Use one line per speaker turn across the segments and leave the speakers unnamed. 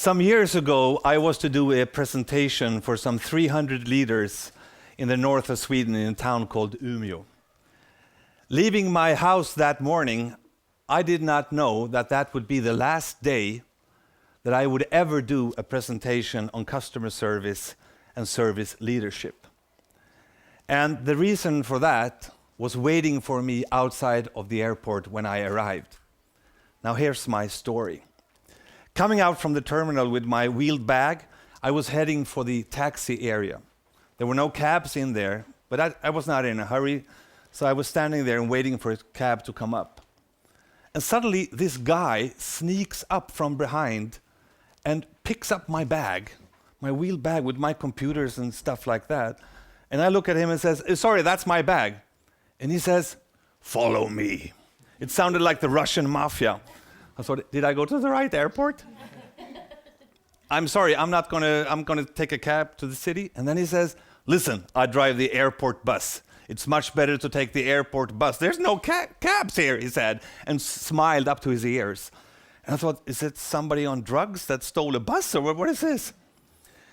Some years ago, I was to do a presentation for some 300 leaders in the north of Sweden in a town called Umeå. Leaving my house that morning, I did not know that that would be the last day that I would ever do a presentation on customer service and service leadership. And the reason for that was waiting for me outside of the airport when I arrived. Now here's my story. Coming out from the terminal with my wheeled bag, I was heading for the taxi area. There were no cabs in there, but I was not in a hurry, so I was standing there and waiting for a cab to come up. And suddenly this guy sneaks up from behind and picks up my bag, my wheeled bag with my computers and stuff like that. And I look at him and says, "Sorry, that's my bag." And he says, "Follow me." It sounded like the Russian mafia. I thought, did I go to the right airport? I'm sorry, I'm gonna take a cab to the city. And then he says, "Listen, I drive the airport bus. It's much better to take the airport bus. There's no cabs here," he said, and smiled up to his ears. And I thought, is it somebody on drugs that stole a bus, or what is this?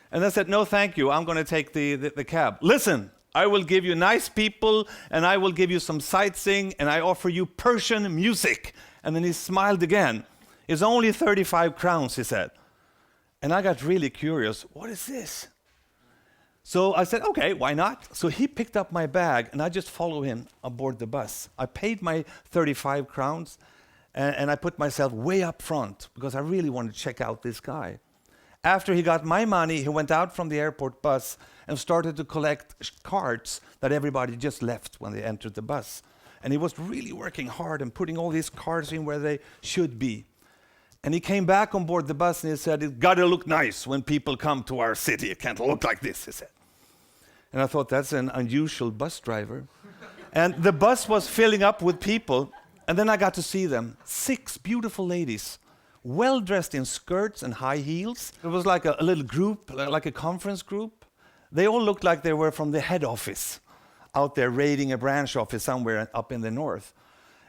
And I said, "No, thank you, I'm gonna take the cab." "Listen, I will give you nice people, and I will give you some sightseeing, and I offer you Persian music." And then he smiled again. "It's only 35 crowns, he said. And I got really curious, what is this? So I said, okay, why not? So he picked up my bag, and I just followed him aboard the bus. I paid my 35 crowns, and I put myself way up front, because I really wanted to check out this guy. After he got my money, he went out from the airport bus and started to collect cards that everybody just left when they entered the bus. And he was really working hard and putting all these cards in where they should be. And he came back on board the bus and he said, "It's got to look nice when people come to our city. It can't look like this," he said. And I thought, that's an unusual bus driver. And the bus was filling up with people. And then I got to see them. 6 beautiful ladies, well dressed in skirts and high heels. It was like a little group, like a conference group. They all looked like they were from the head office, out there raiding a branch office somewhere up in the north.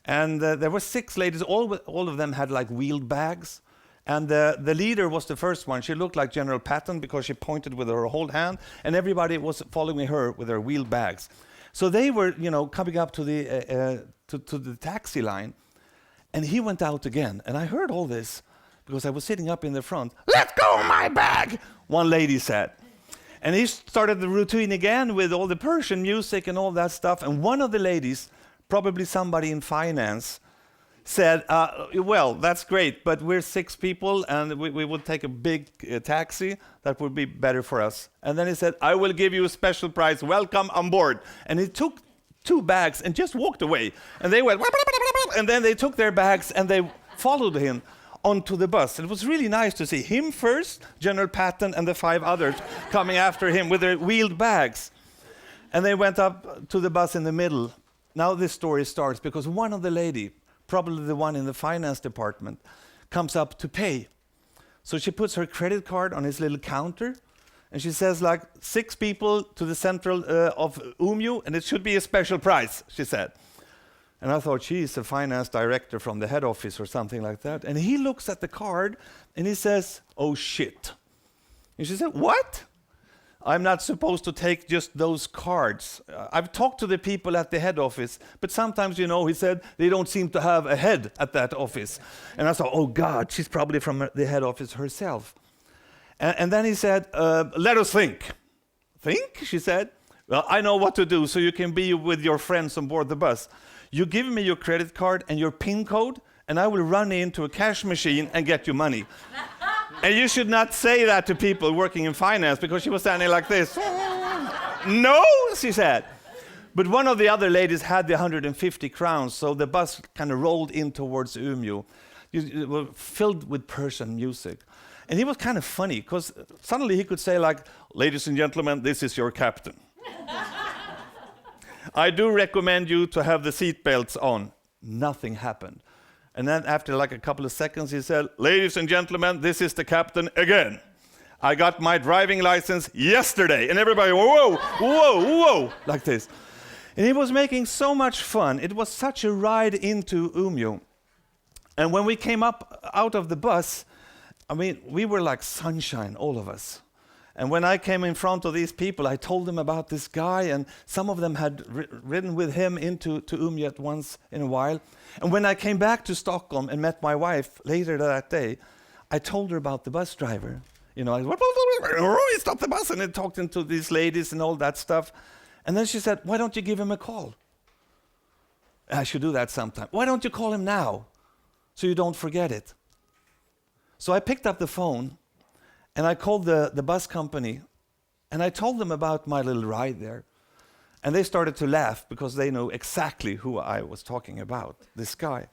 And there were 6 ladies, all of them had like wheeled bags. And the leader was the first one. She looked like General Patton because she pointed with her whole hand, and everybody was following her with their wheeled bags. So they were, coming up to the taxi line, and he went out again. And I heard all this because I was sitting up in the front. "Let go of my bag," one lady said. And he started the routine again with all the Persian music and all that stuff. And one of the ladies, probably somebody in finance, said, "Well, that's great, but we're 6 people and we would take a big taxi. That would be better for us." And then he said, "I will give you a special price. Welcome on board." And he took 2 bags and just walked away. And they went, and then they took their bags and they followed him onto the bus. It was really nice to see him first, General Patton, and the 5 others coming after him with their wheeled bags. And they went up to the bus in the middle. Now this story starts because one of the lady, probably the one in the finance department, comes up to pay. So she puts her credit card on his little counter, and she says, like, 6 people to the central of Umeå, and it should be a special price, she said. And I thought, she's a finance director from the head office or something like that. And he looks at the card and he says, "Oh shit." And she said, "What? I'm not supposed to take just those cards. I've talked to the people at the head office, but sometimes, he said, they don't seem to have a head at that office." And I thought, oh God, she's probably from the head office herself. And then he said, "Let us think." "Think?" she said. "Well, I know what to do so you can be with your friends on board the bus. You give me your credit card and your PIN code, and I will run into a cash machine and get you money." And you should not say that to people working in finance, because she was standing like this. "No," she said. But one of the other ladies had the 150 crowns, so the bus kind of rolled in towards Umeå. It was filled with Persian music. And he was kind of funny, because suddenly he could say, like, "Ladies and gentlemen, this is your captain. I do recommend you to have the seat belts on." Nothing happened. And then after like a couple of seconds, he said, "Ladies and gentlemen, this is the captain again. I got my driving license yesterday." And everybody, whoa, whoa, whoa, like this. And he was making so much fun. It was such a ride into Umeå. And when we came up out of the bus, I mean, we were like sunshine, all of us. And when I came in front of these people, I told them about this guy, and some of them had ridden with him into Umeå once in a while. And when I came back to Stockholm and met my wife later that day, I told her about the bus driver. You know, he stopped the bus and he talked into these ladies and all that stuff. And then she said, why don't you give him a call? I should do that sometime. Why don't you call him now so you don't forget it? So I picked up the phone and I called the bus company and I told them about my little ride there. And they started to laugh because they know exactly who I was talking about, this guy.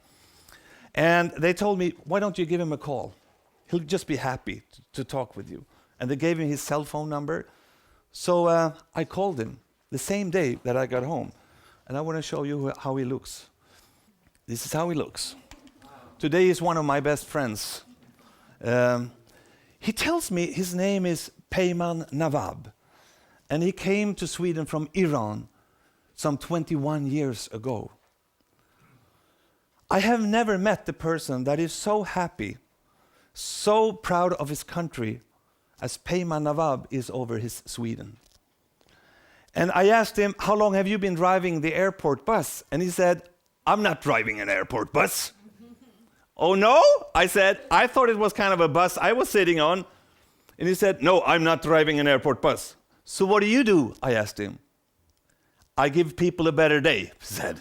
And they told me, why don't you give him a call? He'll just be happy to talk with you. And they gave me his cell phone number. So I called him the same day that I got home. And I want to show you how he looks. This is how he looks. Today he's one of my best friends. He tells me his name is Peyman Nawab. And he came to Sweden from Iran some 21 years ago. I have never met the person that is so happy, so proud of his country as Peyman Nawab is over his Sweden. And I asked him, how long have you been driving the airport bus? And he said, I'm not driving an airport bus. Oh no? I said, I thought it was kind of a bus I was sitting on. And he said, no, I'm not driving an airport bus. So what do? I asked him. I give people a better day, he said.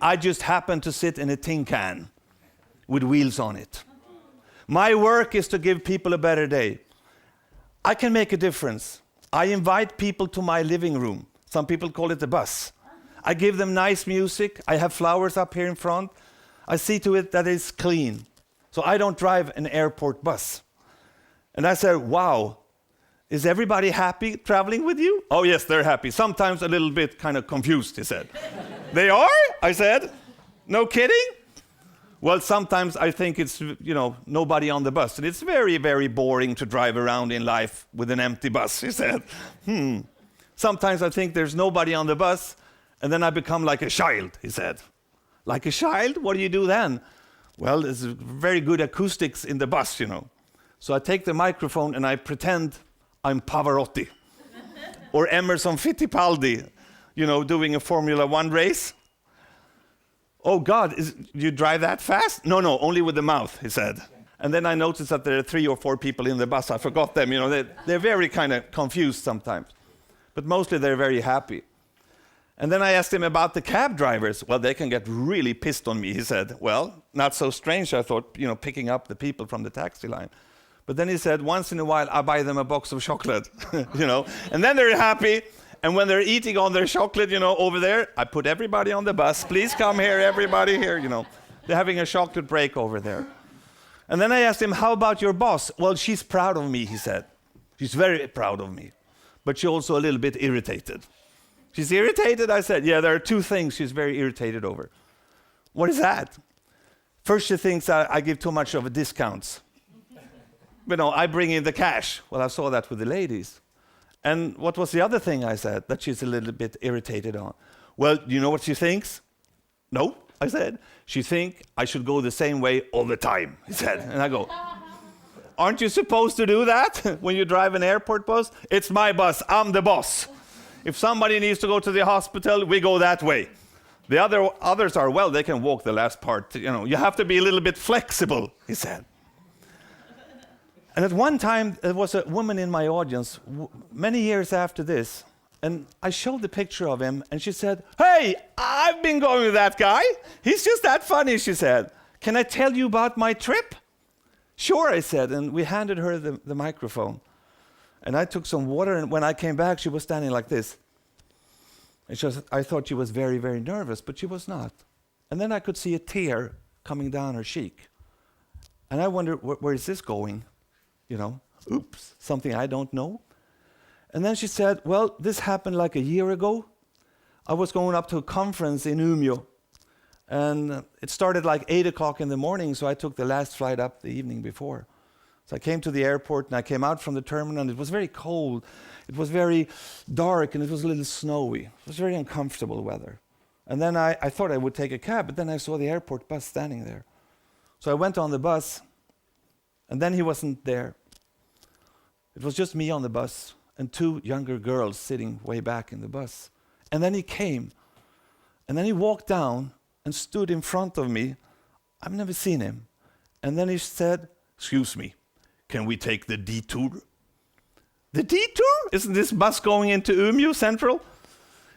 I just happen to sit in a tin can with wheels on it. My work is to give people a better day. I can make a difference. I invite people to my living room. Some people call it a bus. I give them nice music. I have flowers up here in front. I see to it that it's clean. So I don't drive an airport bus. And I said, wow, is everybody happy traveling with you? Oh yes, they're happy. Sometimes a little bit kind of confused, he said. They are? I said, no kidding? Well, sometimes I think it's, nobody on the bus. And it's very, very boring to drive around in life with an empty bus, he said. Sometimes I think there's nobody on the bus, and then I become like a child, he said. Like a child? What do you do then? Well, there's very good acoustics in the bus, So I take the microphone and I pretend I'm Pavarotti or Emerson Fittipaldi, doing a Formula One race. Oh God, you drive that fast? No, only with the mouth, he said. And then I noticed that there are 3 or 4 people in the bus. I forgot them, they're very kind of confused sometimes. But mostly they're very happy. And then I asked him about the cab drivers. Well, they can get really pissed on me, he said. Well, not so strange, I thought, picking up the people from the taxi line. But then he said, once in a while, I buy them a box of chocolate, And then they're happy. And when they're eating on their chocolate, over there, I put everybody on the bus. Please come here, everybody here, They're having a chocolate break over there. And then I asked him, how about your boss? Well, she's proud of me, he said. She's very proud of me. But she's also a little bit irritated. She's irritated? I said, yeah, there are 2 things she's very irritated over. What is that? First, she thinks I give too much of a discounts. I bring in the cash. Well, I saw that with the ladies. And what was the other thing I said that she's a little bit irritated on? Well, you know what she thinks? No, I said. She thinks I should go the same way all the time, he said. And I go, aren't you supposed to do that when you drive an airport bus? It's my bus. I'm the boss. If somebody needs to go to the hospital, we go that way. The others are, well, they can walk the last part. You have to be a little bit flexible, he said. And at one time, there was a woman in my audience, many years after this, and I showed the picture of him, and she said, hey, I've been going with that guy. He's just that funny, she said. Can I tell you about my trip? Sure, I said, and we handed her the microphone. And I took some water, and when I came back, she was standing like this. And I thought she was very, very nervous, but she was not. And then I could see a tear coming down her cheek. And I wondered, where is this going? Oops, something I don't know. And then she said, well, this happened like a year ago. I was going up to a conference in Umeå. And it started like 8 o'clock in the morning, so I took the last flight up the evening before. So I came to the airport, and I came out from the terminal, and it was very cold. It was very dark, and it was a little snowy. It was very uncomfortable weather. And then I thought I would take a cab, but then I saw the airport bus standing there. So I went on the bus, And then he wasn't there. It was just me on the bus and two younger girls sitting way back in the bus. And then he came. And then he walked down and stood in front of me. I've never seen him. And then he said, "Excuse me, can we take the detour?" The detour? Isn't this bus going into Umeå Central?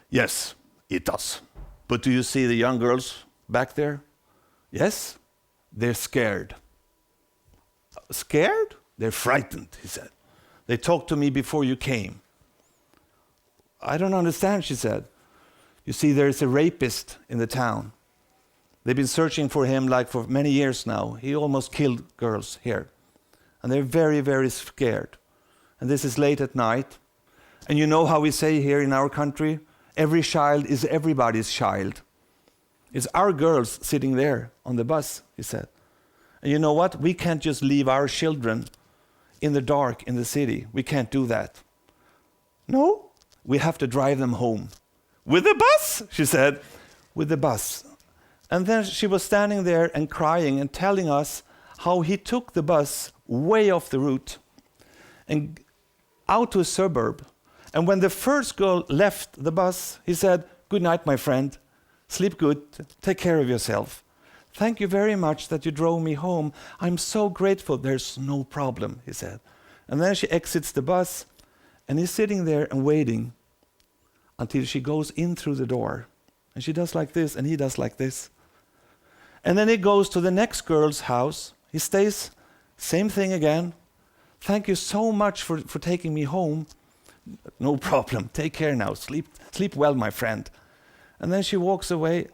Yes, it does. But do you see the young girls back there? Yes, they're scared. Scared? They're frightened, he said. They talked to me before you came. I don't understand, she said. You see, there's a rapist in the town. They've been searching for him like for many years now. He almost killed girls here. And they're very, very scared. And this is late at night. And you know how we say here in our country, every child is everybody's child. It's our girls sitting there on the bus, he said. And you know what? We can't just leave our children in the dark in the city. We can't do that. No, we have to drive them home. With the bus, she said. With the bus. And then she was standing there and crying and telling us how he took the bus way off the route and out to a suburb. And when the first girl left the bus, he said, "Good night, my friend. Sleep good. Take care of yourself. Thank you very much that you drove me home. I'm so grateful." "There's no problem," he said. And then she exits the bus, and he's sitting there and waiting until she goes in through the door. And she does like this, and he does like this. And then he goes to the next girl's house. He stays, same thing again. "Thank you so much for taking me home." "No problem. Take care now. Sleep well, my friend." And then she walks away.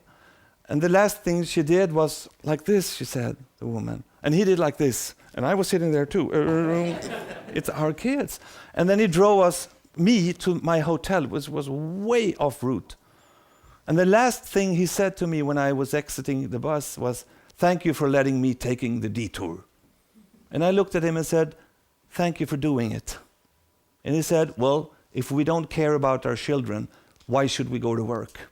And the last thing she did was like this, she said, the woman. And he did like this. And I was sitting there too. It's our kids. And then he drove me to my hotel, which was way off route. And the last thing he said to me when I was exiting the bus was, "Thank you for letting me taking the detour." And I looked at him and said, "Thank you for doing it." And he said, "Well, if we don't care about our children, why should we go to work?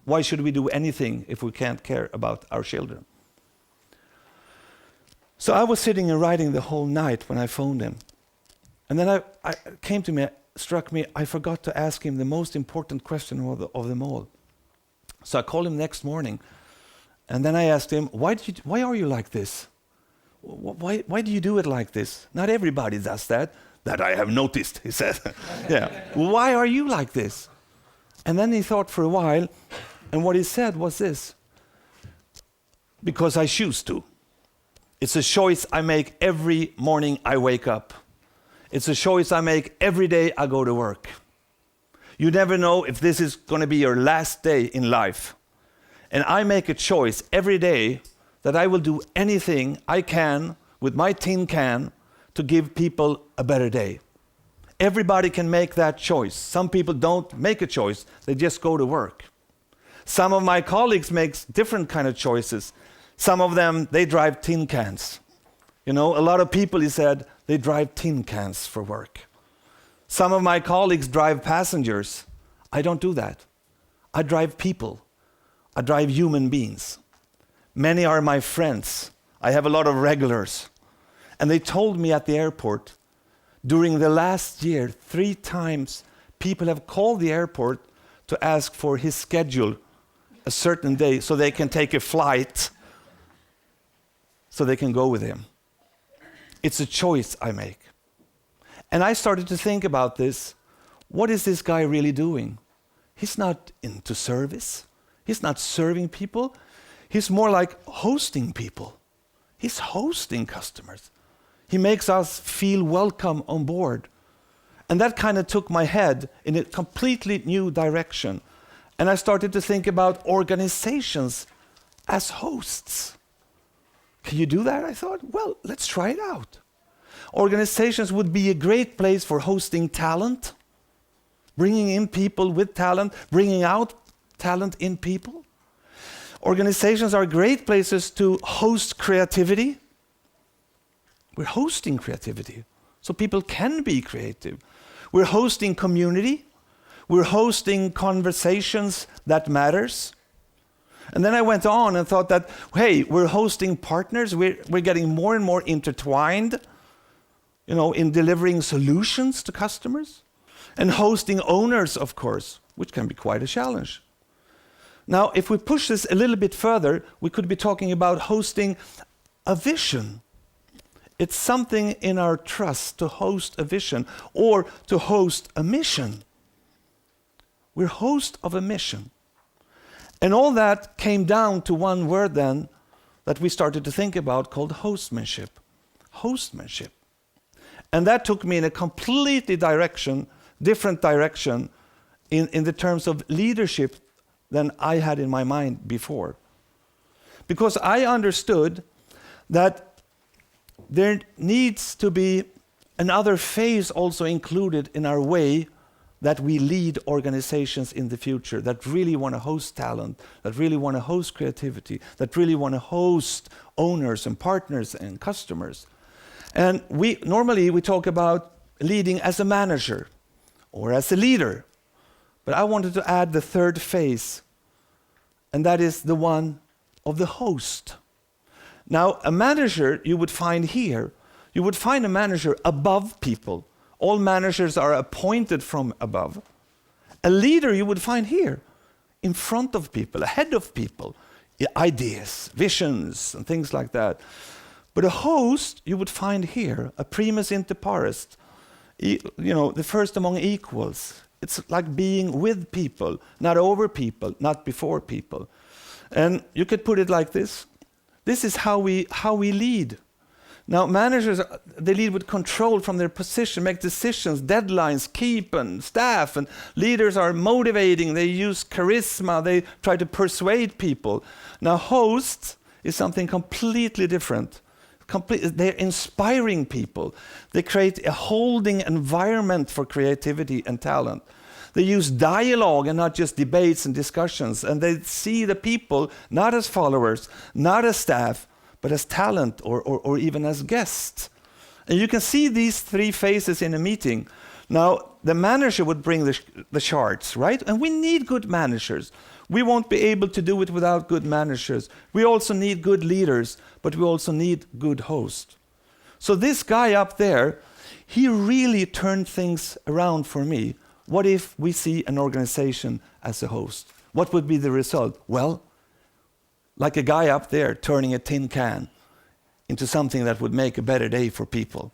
Why should we do anything if we can't care about our children?" So I was sitting and writing the whole night when I phoned him. And then I came to me, struck me, I forgot to ask him the most important question of them all. So I called him next morning. And then I asked him, why are you like this? Why do you do it like this? Not everybody does that. "That I have noticed," he said. Yeah. "Why are you like this?" And then he thought for a while, and what he said was this: "Because I choose to. It's a choice I make every morning I wake up. It's a choice I make every day I go to work. You never know if this is going to be your last day in life. And I make a choice every day that I will do anything I can with my tin can to give people a better day." Everybody can make that choice. Some people don't make a choice. They just go to work. Some of my colleagues make different kind of choices. Some of them, they drive tin cans. You know, a lot of people, he said, they drive tin cans for work. Some of my colleagues drive passengers. I don't do that. I drive people. I drive human beings. Many are my friends. I have a lot of regulars. And they told me at the airport, during the last year, 3 times, people have called the airport to ask for his schedule a certain day so they can take a flight, so they can go with him. It's a choice I make. And I started to think about this. What is this guy really doing? He's not into service. He's not serving people. He's more like hosting people. He's hosting customers. He makes us feel welcome on board. And that kind of took my head in a completely new direction. And I started to think about organizations as hosts. Can you do that? I thought, well, let's try it out. Organizations would be a great place for hosting talent, bringing in people with talent, bringing out talent in people. Organizations are great places to host creativity. We're hosting creativity, so people can be creative. We're hosting community. We're hosting conversations that matters. And then I went on and thought that, hey, we're hosting partners, we're getting more and more intertwined, in delivering solutions to customers, and hosting owners, of course, which can be quite a challenge. Now, if we push this a little bit further, we could be talking about hosting a vision. It's something in our trust to host a vision or to host a mission. We're host of a mission. And all that came down to one word then that we started to think about called hostmanship. Hostmanship. And that took me in a completely different direction in the terms of leadership than I had in my mind before. Because I understood that there needs to be another phase also included in our way that we lead organizations in the future that really want to host talent, that really want to host creativity, that really want to host owners and partners and customers. And normally we talk about leading as a manager or as a leader. But I wanted to add the third phase, and that is the one of the host. Now, a manager you would find here, you would find a manager above people. All managers are appointed from above. A leader you would find here, in front of people, ahead of people, ideas, visions, and things like that. But a host you would find here, a primus inter pares, the first among equals. It's like being with people, not over people, not before people. And you could put it like this. This is how we lead. Now, managers, they lead with control from their position, make decisions, deadlines, keep and staff, and leaders are motivating, they use charisma, they try to persuade people. Now, hosts is something completely different. They're inspiring people. They create a holding environment for creativity and talent. They use dialogue and not just debates and discussions, and they see the people not as followers, not as staff, but as talent or even as guests. And you can see these three phases in a meeting. Now, the manager would bring the charts, right? And we need good managers. We won't be able to do it without good managers. We also need good leaders, but we also need good hosts. So this guy up there, he really turned things around for me. What if we see an organization as a host? What would be the result? Well, like a guy up there turning a tin can into something that would make a better day for people.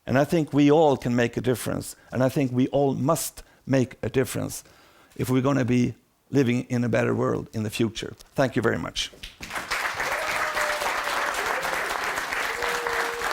And I think we all can make a difference. And I think we all must make a difference if we're going to be living in a better world in the future. Thank you very much.